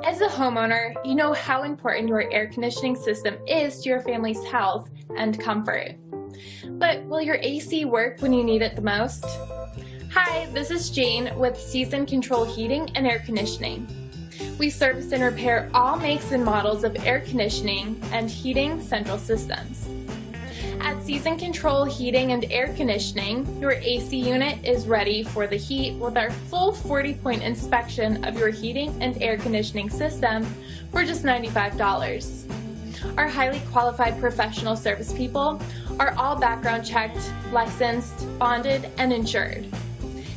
As a homeowner, you know how important your air conditioning system is to your family's health and comfort. But will your AC work when you need it the most? Hi, this is Jane with Season Control Heating and Air Conditioning. We service and repair all makes and models of air conditioning and heating central systems. At Season Control Heating and Air Conditioning, your AC unit is ready for the heat with our full 40-point inspection of your heating and air conditioning system for just $95. Our highly qualified professional service people are all background checked, licensed, bonded, and insured.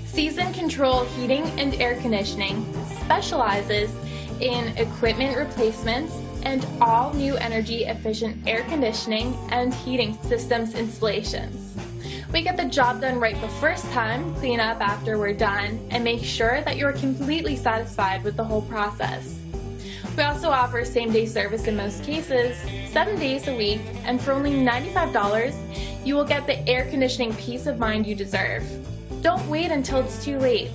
Season Control Heating and Air Conditioning specializes in equipment replacements and all new energy efficient air conditioning and heating systems installations. We get the job done right the first time, clean up after we're done, and make sure that you're completely satisfied with the whole process. We also offer same-day service in most cases, 7 days a week, and for only $95, you will get the air conditioning peace of mind you deserve. Don't wait until it's too late.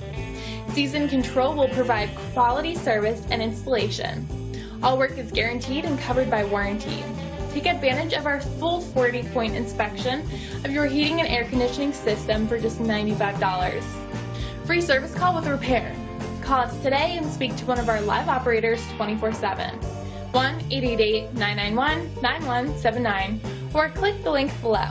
Season Control will provide quality service and installation. All work is guaranteed and covered by warranty. Take advantage of our full 40-point inspection of your heating and air conditioning system for just $95. Free service call with repair. Call us today and speak to one of our live operators 24/7. 1-888-991-9179 or click the link below.